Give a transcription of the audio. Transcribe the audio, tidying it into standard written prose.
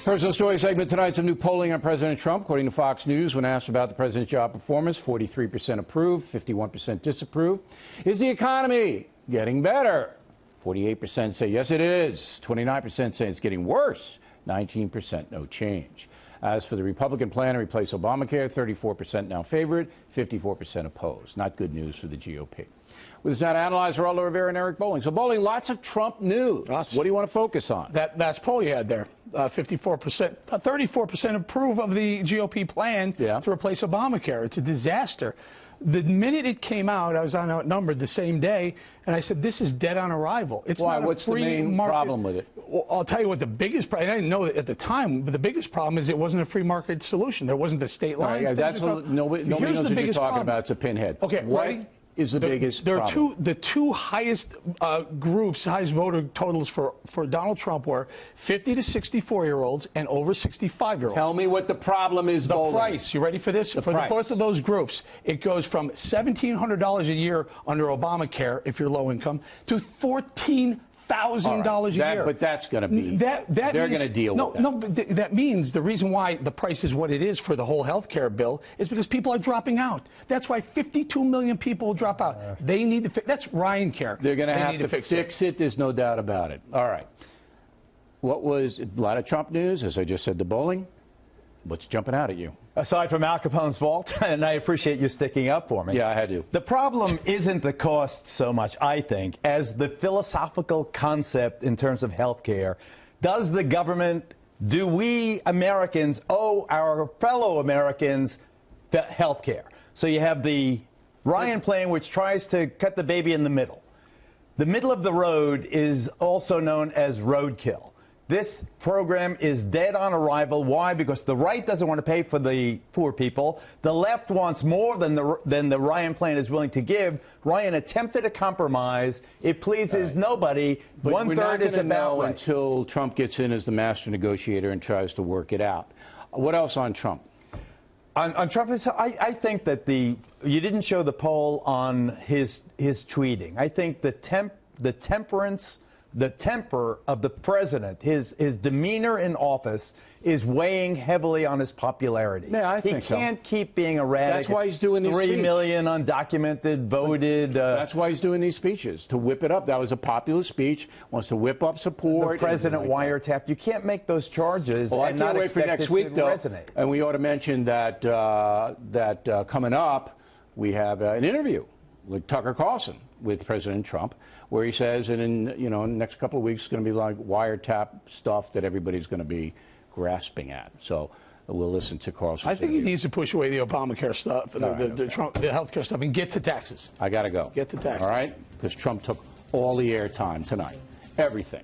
Personal story segment tonight. Some new polling on President Trump. According to Fox News, when asked about the president's job performance, 43% approve, 51% disapprove. Is the economy getting better? 48% say yes, it is. 29% say it's getting worse. 19% no change. As for the Republican plan to replace Obamacare, 34% now favor it, 54% oppose. Not good news for the GOP. With us now to analyze Geraldo Rivera and Eric Bolling. So, Bolling, lots of Trump news. What do you want to focus on? That's poll you had there. 54%, 34% approve of the GOP plan to replace Obamacare. It's a disaster. The minute it came out, I was on Outnumbered the same day, and I said, this is dead on arrival. It's Why? Not What's a free the main market. problem with it? Well, I'll tell you what the biggest problem, I didn't know it at the time, but the biggest problem is it wasn't a free market solution. There wasn't the state line. Right, that's what nobody knows what you're talking about. It's a pinhead. Okay, what is the biggest problem? The two highest groups, highest voter totals for Donald Trump were 50 to 64-year-olds and over 65-year-olds. Tell me what the problem is, The price. You ready for this? For both of those groups, it goes from $1,700 a year under Obamacare, if you're low income, to $14,000 a year. But that's going to be, they're going to deal with that. No, but that means the reason why the price is what it is for the whole health care bill is because people are dropping out. That's why 52 million people will drop out. They need to fix. That's Ryan Care. They're going to have to fix it. There's no doubt about it. All right. What was a lot of Trump news, as I just said to Bolling? What's jumping out at you? Aside from Al Capone's vault, and I appreciate you sticking up for me. Yeah, I had to. The problem isn't the cost so much, I think, as the philosophical concept in terms of health care. Does the government, do we Americans owe our fellow Americans the health care? So you have the Ryan plan, which tries to cut the baby in the middle. The middle of the road is also known as roadkill. This program is dead on arrival. Why? Because the right doesn't want to pay for the poor people. The left wants more than the Ryan plan is willing to give. Ryan attempted a compromise. It pleases nobody. But One-third is about right until Trump gets in as the master negotiator and tries to work it out. What else on Trump? On Trump, I think that you didn't show the poll on his tweeting. I think the temper of the president, his demeanor in office, is weighing heavily on his popularity. Yeah, I think he can't keep being erratic. That's why he's doing these 3 million undocumented voted. That's why he's doing these speeches, to whip it up. That was a popular speech. Wants to whip up support. The president wiretapped. You can't make those charges and not wait expect for next week, though. Resonate. And we ought to mention that coming up, we have an interview with Tucker Carlson with President Trump, where he says, and in the next couple of weeks, it's going to be like wiretap stuff that everybody's going to be grasping at. So we'll listen to Carlson. I think he needs to push away the Obamacare stuff, the health care stuff, and get to taxes. I got to go. Get to taxes. All right? Because Trump took all the airtime tonight. Everything.